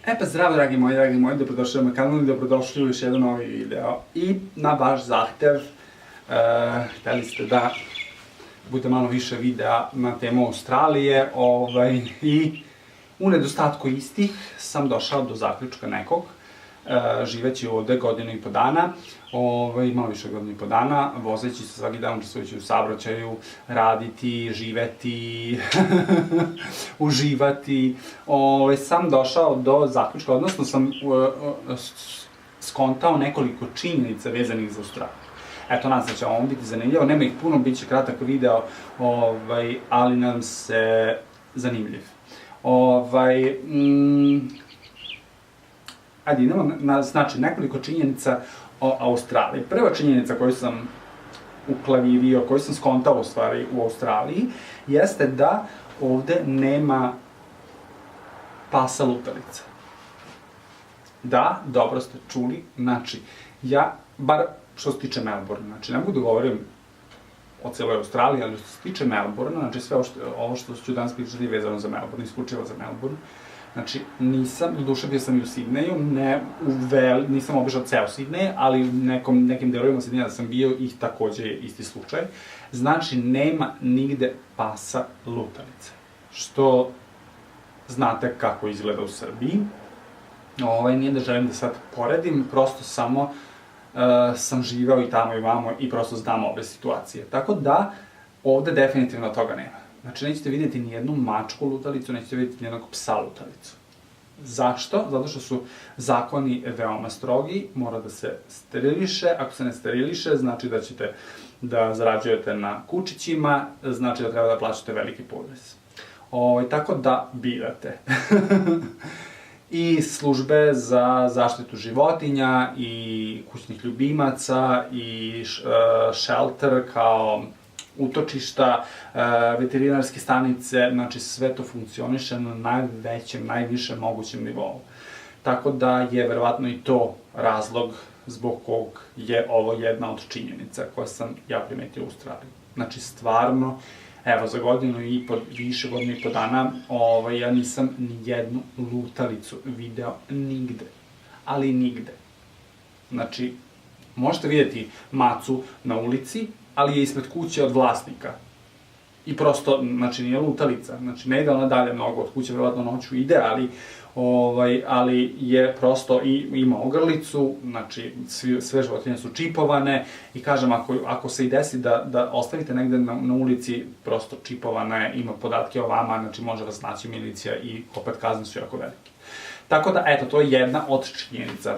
E pa zdravo dragi moji, dobrodošli na moj kanal i dobrodošli u još jedan novi video. I na vaš zahtev, hteli ste da bude malo više videa na temu Australije i u nedostatku istih sam došao do zaključka nekog, živeći ovde godinu i po dana, malo više godinu i po dana, vozeći se svaki dan, učestvujući u saobraćaju, raditi, živeti, uživati, sam došao do zaključka, odnosno sam skontao nekoliko činjenica vezanih za Australiju. Eto, nadam se da će vam biti zanimljivo, nema ih puno, bit će kratak video, ali nadam se zanimljiv. Ajde, idemo na, znači, nekoliko činjenica o Australiji. Prva činjenica koju sam uklavirio, koju sam skontao u stvari u Australiji, jeste da ovde nema pasa lutalica. Da, dobro ste čuli, znači, ja, bar što se tiče Melbourne, znači, ne mogu da govorim o celoj Australiji, ali što se tiče Melbourne, znači, sve ovo što ću danas pričati je vezano za Melbourne, isključivo za Melbourne. Znači, nisam, doduše bio sam i u Sidneju, nisam obišao ceo Sidnej, ali u nekim delovima Sidneja da sam bio i takođe je isti slučaj. Znači, nema nigde pasa lutalice. Što znate kako izgleda u Srbiji. Nije da želim da sad poredim, prosto samo sam živeo i tamo i vamo i prosto znam ove situacije. Tako da, ovde definitivno toga nema. Znači, nećete vidjeti ni jednu mačku lutalicu, nećete vidjeti ni jednog psa lutalicu. Zašto? Zato što su zakoni veoma strogi, mora da se steriliše, ako se ne steriliše, znači da ćete da zarađujete na kučićima, znači da treba da plaćate veliki porez. Tako da birate. I službe za zaštitu životinja, i kućnih ljubimaca, i shelter kao utočišta, veterinarske stanice, znači sve to funkcioniše na najvećem, najvišem mogućem nivou. Tako da je verovatno i to razlog zbog kog je ovo jedna od činjenica koje sam ja primetio u Australiji. Znači stvarno, evo za godinu i po, više godinu i po dana, ja nisam ni jednu lutalicu video nigde, ali nigde. Znači, možete vidjeti macu na ulici, ali je ispred kuće od vlasnika. I prosto, znači, nije lutalica, znači, ne ide ona dalje mnogo od kuće, verovatno noću ide, ali je prosto, ima ogrlicu, znači, sve životinje su čipovane i kažem, ako se i desi da ostavite negde na ulici, prosto čipovana je, ima podatke o vama, znači, može vas naći milicija i opet kazne su jako velike. Tako da, eto, to je jedna od činjenica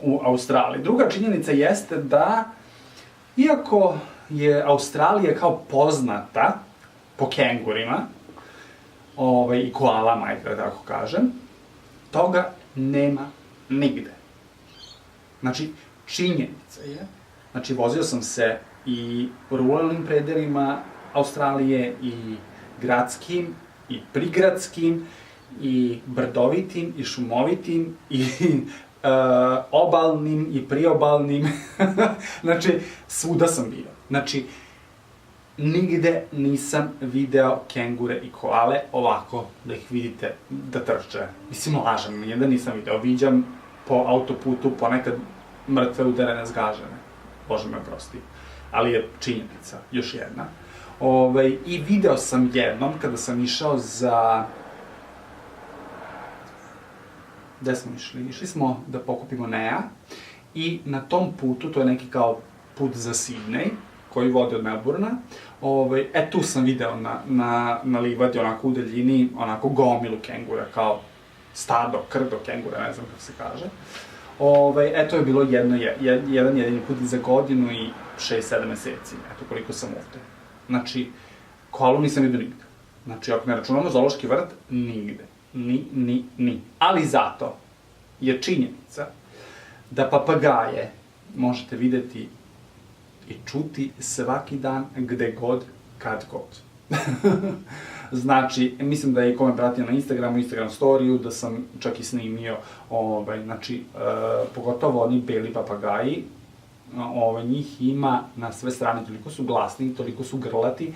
u Australiji. Druga činjenica jeste da iako je Australija kao poznata po kengurima i koalama, da tako kažem, toga nema nigde. Znači, činjenica je, znači, vozio sam se i u ruralnim predelima Australije, i gradskim, i prigradskim, i brdovitim, i šumovitim, i obalnim i priobalnim, znači, svuda sam bio. Znači, nigde nisam video kengure i koale ovako da ih vidite da trče. Mislim, lažem, nijedan nisam video. Viđam po autoputu ponekad mrtve udarene zgažene. Bože me oprosti. Ali je činjenica, još jedna. I video sam jednom kada sam išao za... Gde smo išli? Išli smo da pokupimo Nea i na tom putu, to je neki kao put za Sidnej, koji vodi od Melbourna, tu sam video na livadi, onako u daljini, onako gomilu kengura, kao stado, krdo kengura, ne znam kako se kaže. To je bilo jedan jedini put za godinu i 6-7 meseci, eto koliko sam ovde. Znači, koalu nisam vidio nigde. Znači, ako ne računamo zoološki vrt, nigde. Ni. Ali zato je činjenica da papagaje možete videti i čuti svaki dan, gde god, kad god. Znači, mislim da je i ko me pratio na Instagramu, Instagram storiju, da sam čak i snimio, znači, pogotovo oni beli papagaji, njih ima na sve strane, toliko su glasni, toliko su grlati,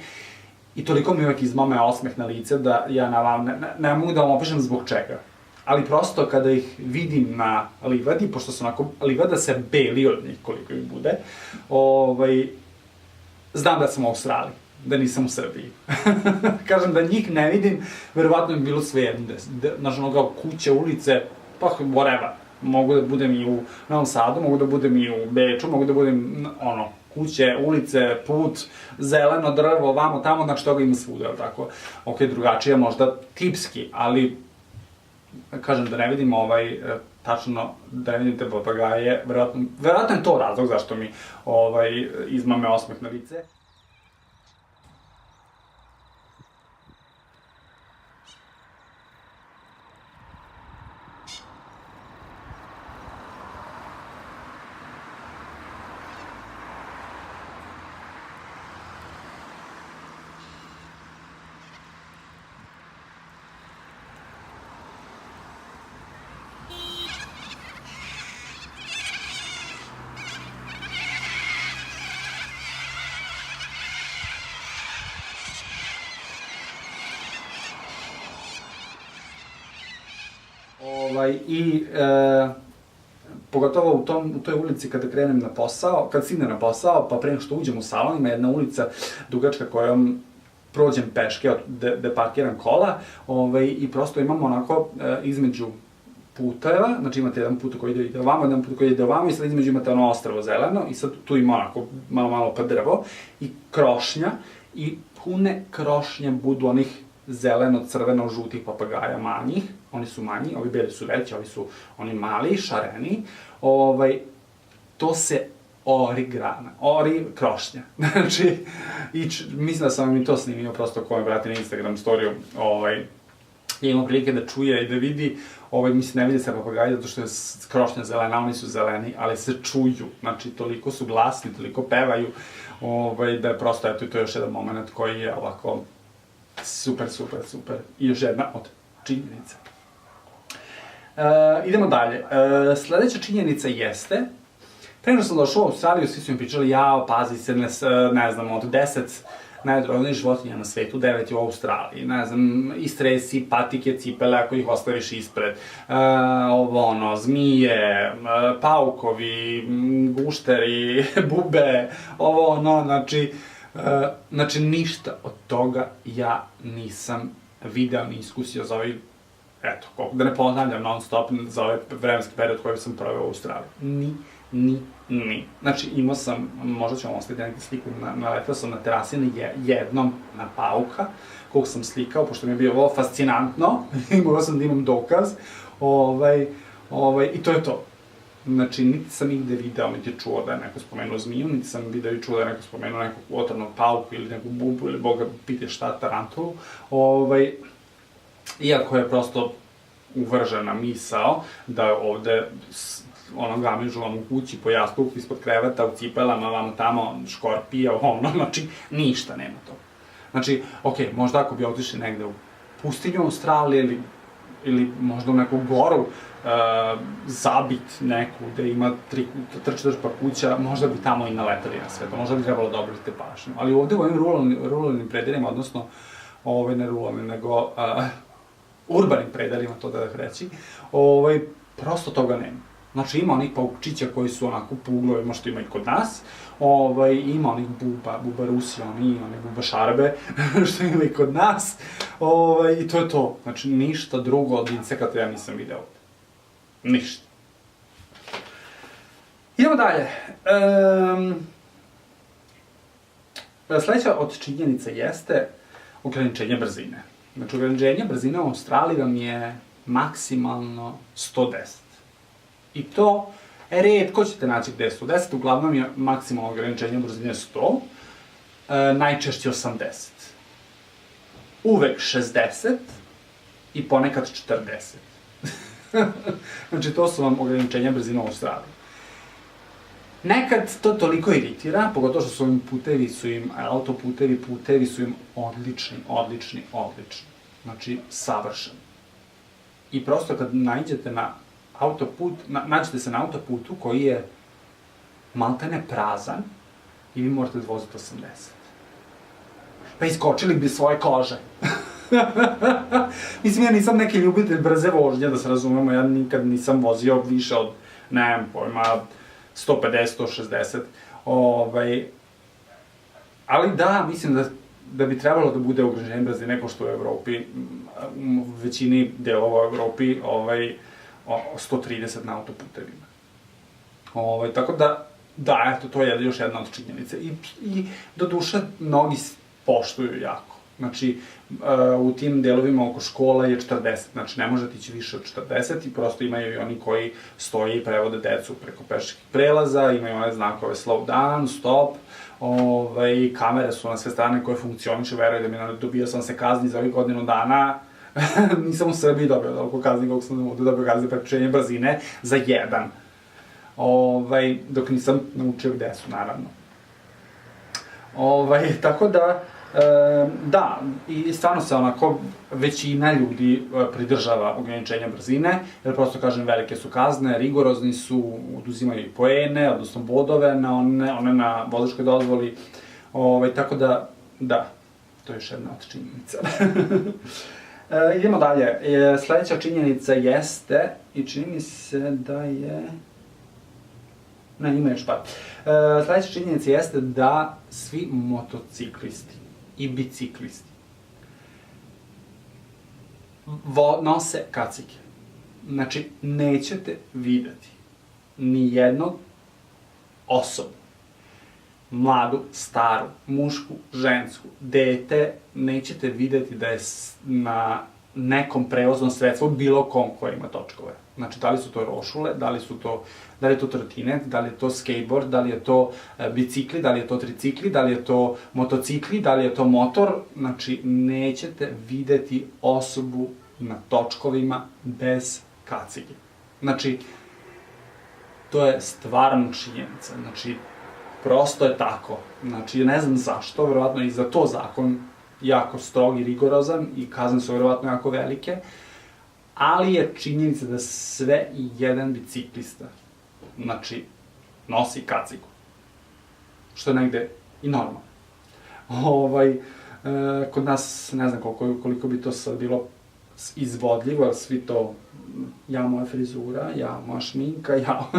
i toliko mi uvek izmame osmeh na lice da ja ne mogu da vam opišem zbog čega. ali prosto kada ih vidim na livadi, pošto se onako, livada se beli od njih koliko ih bude, znam da sam u Australiji, da nisam u Srbiji. Kažem da njih ne vidim, verovatno bi bilo sve jedno, znaš ono kao kuće, ulice, pa whatever. Mogu da budem i u Novom Sadu, mogu da budem i u Beču, mogu da budem, kuće, ulice, put, zeleno drvo, vamo, tamo, znači toga ima svuda, ali tako. Ok, drugačije, možda tipski, ali, kažem da ne vidim tačno, da ne vidim te papagaje, verovatno je to razlog zašto mi izmame osmeh na lice. Pogotovo u toj ulici kada krenem na posao, kad stignem na posao, pa pre nego što uđem u salon, ima jedna ulica dugačka kojom prođem peške, gde parkiram kola, i prosto imamo onako između puteva, znači imate jedan put koji ide ovamo, jedan put koji ide ovamo i sad između imate ono ostrvo zeleno i sad tu ima onako malo pa drvo i krošnja i pune krošnje budu onih zeleno-crveno-žutih papagaja manjih, oni su manji, ovi beli su veći, ovi su oni mali, šareni, to se ori grana, ori krošnja. Znači, mislim da sam vam i to snimio, prosto ko me vrati na Instagram storiju, je imao prilike da čuje i da vidi, mislim, ne vidi se papagaji zato što je krošnja zelena, oni su zeleni, ali se čuju, znači, toliko su glasni, toliko pevaju, da je prosto, eto, i to je još jedan moment koji je ovako super. I još jedna od činjenica. Idemo dalje. Sledeća činjenica jeste, pre nego sam došao u Australiju, svi su mi pričali, pazi se, ne znam, od 10 najodrovnijih životinja na svetu, 9 je u Australiji, ne znam, istresi, patike, cipele, ako ih ostaviš ispred, zmije, paukovi, gušteri, bube, znači, ništa od toga ja nisam video ni iskusio za ovaj, da ne ponavljam non stop za ovaj vremenski period koji sam proveo u Australiji. Ni. Znači, imao sam, možda ću vam ostaviti neku sliku, naletao sam na terasini jednom na pauka, koliko sam slikao, pošto mi je bilo fascinantno, i morao sam da imam dokaz, i to je to. Znači, niti sam nigde video, niti čuo da je neko spomenuo zmiju, niti sam video i čuo da je neko spomenuo nekog otrovnog pauku ili neku bubu ili boga pite šta, tarantulu. Iako je prosto uvržena misao da ovde gamižu vam u kući, po jastuku, ispod kreveta, u cipelama, vamo tamo, škorpija, znači, ništa nema toga. Znači, okej, možda ako bi otišli negde u pustinju Australije ili možda u neku goru, zabit neku, gde ima 3-4 kuća, možda bi tamo i naletali na sve to, možda bi trebalo da obratite pažnju. Ali ovde u ovim ruralnim predelima, odnosno, ne ruralnim, nego urbanim predelima, to da reći, prosto toga nema. Znači, ima onih paukčića koji su onako po uglovima što ima i kod nas, ima onih buba Rusija, onih buba šarbe, što ima i kod nas, i to je to. Znači, ništa drugo od insekata ja nisam video. Ništa. Idemo dalje. Sledeća od činjenica jeste ograničenje brzine. Znači, ograničenje brzine u Australiji vam je maksimalno 110. I to, retko ćete naći gde je 110, uglavnom je maksimalno ograničenje brzine 100, najčešće 80. Uvek 60 i ponekad 40. Znači, to su vam ograničenja brzine u Australiji. Nekad to toliko iritira, pogotovo što su ovim putevi su im odlični. Znači, savršeni. I prosto kad nađete se na autoputu koji je maltene prazan i vi morate da vozite 80. Pa iskočili bi svoje kože. Mislim, ja nisam neki ljubitelj brze vožnje, da se razumemo, ja nikad nisam vozio više od, nemam pojma, 150, 160, ali da, mislim da bi trebalo da bude ograničenje brzine neko što u Evropi, u većini delova u Evropi, 130 na autoputevima. Tako da, eto, to je još jedna od činjenice. I do duše, mnogi poštuju jako. Znači, u tim delovima oko škola je 40, znači ne možete ići više od 40 i prosto imaju i oni koji stoje i prevode decu preko pešačkih prelaza, imaju one znakove slow down, stop, kamere su na sve strane koje funkcionišu, veruj da mi dobio sam se kazni za ovih godinu dana, nisam u Srbiji dobio toliko kazni koliko sam ovde dobio kazni za prekršenje brzine za jedan. Dok nisam naučio gde su, naravno. Tako da, da, i stvarno se onako većina ljudi pridržava ograničenja brzine, jer prosto kažem velike su kazne, rigorozni su, oduzimaju i poene, odnosno bodove na one na vozačkoj dozvoli, tako da, da, to je još jedna od činjenica. Idemo dalje, sledeća činjenica jeste, i čini mi se da je... Ne, ima još par. Sledeća činjenica jeste da svi motociklisti i biciklisti nose kacige. Znači, nećete videti ni jednog osobu, mladu, staru, mušku, žensku, dete, nećete videti da je na nekom prevoznom sredstvu, bilo kom koji ima točkove. Znači, da li su to rošule, da li je to trotinet, da li je to skateboard, da li je to bicikli, da li je to tricikli, da li je to motocikli, da li je to motor. Znači, nećete videti osobu na točkovima bez kacige. Znači, to je stvarno činjenica. Znači, prosto je tako. Znači, ne znam zašto, verovatno i za to zakon jako strog i rigorozan i kazne su verovatno jako velike, ali je činjenica da sve i jedan biciklista, znači, nosi kacigu. Što je negde i normalno. Kod nas, ne znam koliko bi to sad bilo izvodljivo, ali svi to, ja moja frizura, ja moja šminka, ja...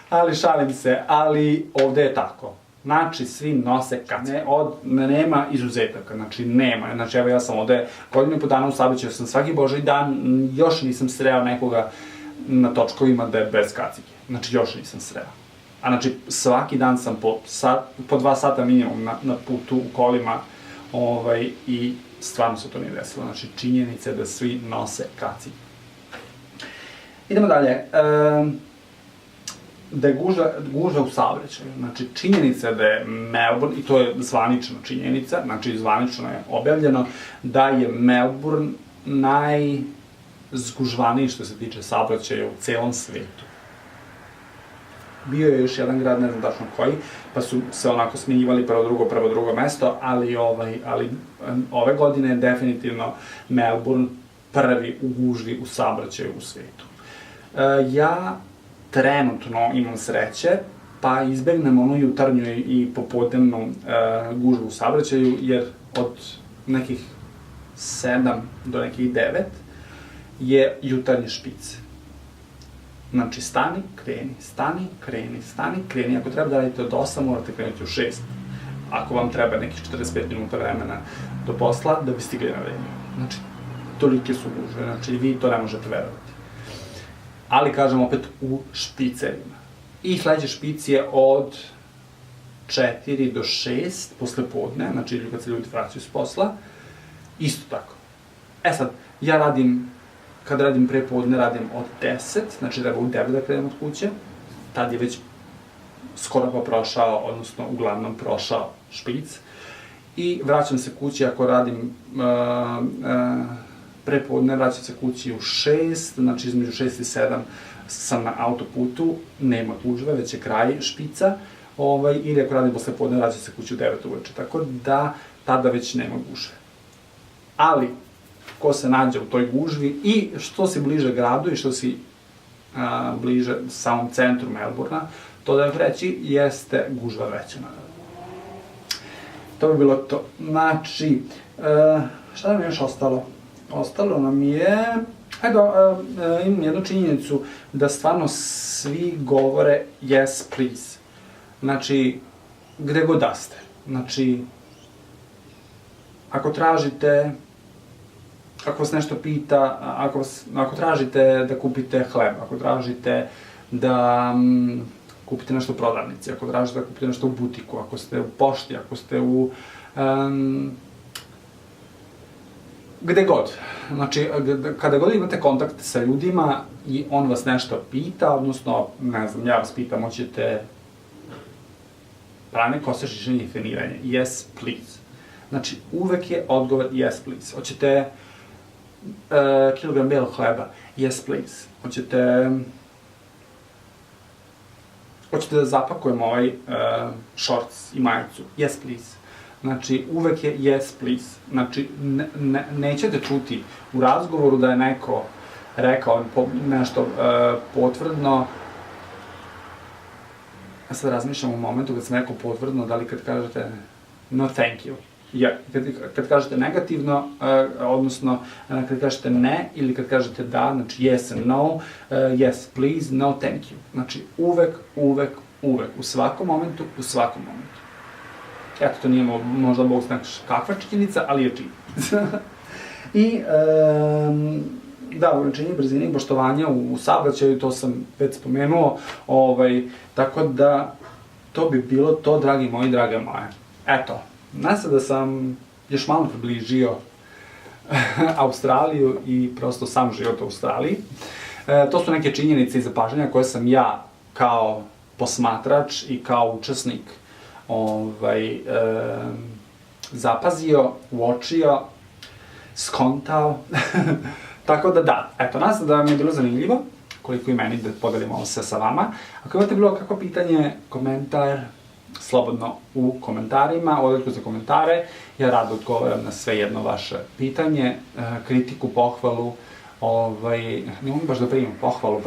Ali šalim se, ali ovde je tako. Znači, svi nose kacige. Nema izuzetaka, znači nema. Znači, evo ja sam ovde godinu i po dana u saobraćaju, sam svaki božji dan, još nisam sreo nekoga na točkovima da je bez kacige. Znači, još nisam sreo. A znači, svaki dan sam po 2 sata minimum na putu u kolima i stvarno se to nije desilo. Znači, činjenica je da svi nose kacige. Idemo dalje. Da je gužva u saobraćaju. Znači, činjenica je da je Melbourne, i to je zvanična činjenica, znači zvanično je objavljeno, da je Melbourne najzgužvaniji što se tiče saobraćaja u celom svetu. Bio je još jedan grad, ne znam tačno koji, pa su se onako smenjivali prvo drugo mesto, ali ove godine je definitivno Melbourne prvi u gužvi u saobraćaju u svetu. Ja trenutno imam sreće, pa izbegnem onu jutarnju i popodnevnu gužvu u saobraćaju, jer od nekih 7 do nekih 9 je jutarnji špic. Znači, stani, kreni, stani, kreni, stani, kreni. Ako treba da radite od 8, morate krenuti u 6. Ako vam treba nekih 45 minuta vremena do posla, da bi stigli na vreme. Znači, tolike su gužve, znači vi to ne možete verovati. Ali, kažem, opet u špicerima. I sledeći špic je od 4 do 6 posle podne, znači kad se ljudi vraćaju s posla, isto tako. Sad, ja kad radim pre podne, radim od 10, znači treba u 9 da krenem od kuće, tad je već skoro pa prošao, odnosno uglavnom prošao špic, i vraćam se kući ako radim pre podne, vraćam se kući u 6, znači između 6 i 7 sam na autoputu, nema gužve, već je kraj špica, ili ako radim posle podne, vraćam se kući u 9 uveče, tako da tada već nema gužve. Ali, ko se nađe u toj gužvi i što si bliže gradu i što si bliže samom centru Melbourna, to da reći jeste gužva veća, naravno. To bi bilo to. Znači, šta nam je još ostalo? Ostalo nam je... imam jednu činjenicu da stvarno svi govore yes, please. Znači, gde god da ste. Znači, ako tražite, ako vas nešto pita, ako tražite da kupite hleb, ako tražite da kupite nešto u prodavnici, ako tražite da kupite nešto u butiku, ako ste u pošti, ako ste u... gde god. Znači, kada god imate kontakt sa ljudima i on vas nešto pita, odnosno, ne znam, ja vas pitam, hoćete prane kose, šišanje i feniranje? Yes, please. Znači, uvek je odgovor yes, please. Hoćete kilogram belog hleba? Yes, please. Hoćete da zapakujemo ovaj shorts i majicu? Yes, please. Znači, uvek je yes, please. Znači, nećete čuti u razgovoru da je neko rekao nešto potvrdno. Ja sad razmišljam u momentu kad sam rekao potvrdno, da li kad kažete no thank you. Kad kažete negativno, odnosno kad kažete ne ili kad kažete da, znači yes and no, yes please, no thank you. Znači, uvek, u svakom momentu, Eto, to nije možda Bog zna kakva činjenica, ali je činjenica. I, da, ograničenje brzine i poštovanja u saobraćaju, to sam već spomenuo, tako da to bi bilo to, dragi moji, drage moje. Eto, nadam se da sam još malo približio Australiju i prosto sam život u Australiji. To su neke činjenice i zapažanja koje sam ja kao posmatrač i kao učesnik zapazio, uočio, skontao. Tako da, eto, nadam se da vam je bilo zanimljivo, koliko i meni da podelim ovo sve sa vama. Ako imate bilo kakvo pitanje, komentar, slobodno u komentarima, odredku za komentare, ja rado odgovaram na sve jedno vaše pitanje, kritiku, pohvalu, ne mogu baš da primim pohvalu,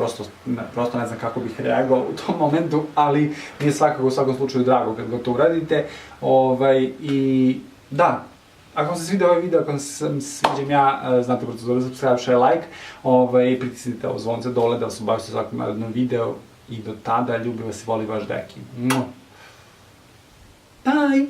prosto ne znam kako bih reagovao u tom momentu, ali mi je svakako u svakom slučaju drago kad ga to uradite. I da, ako vam se svidio ovaj video, ako vam se sviđam ja, znate proceduru, subscribe, share, like, pritisnite ovo zvonce dole da vas obavite svakom narednom video i do tada ljubi vas i voli vaš Deki. Bye!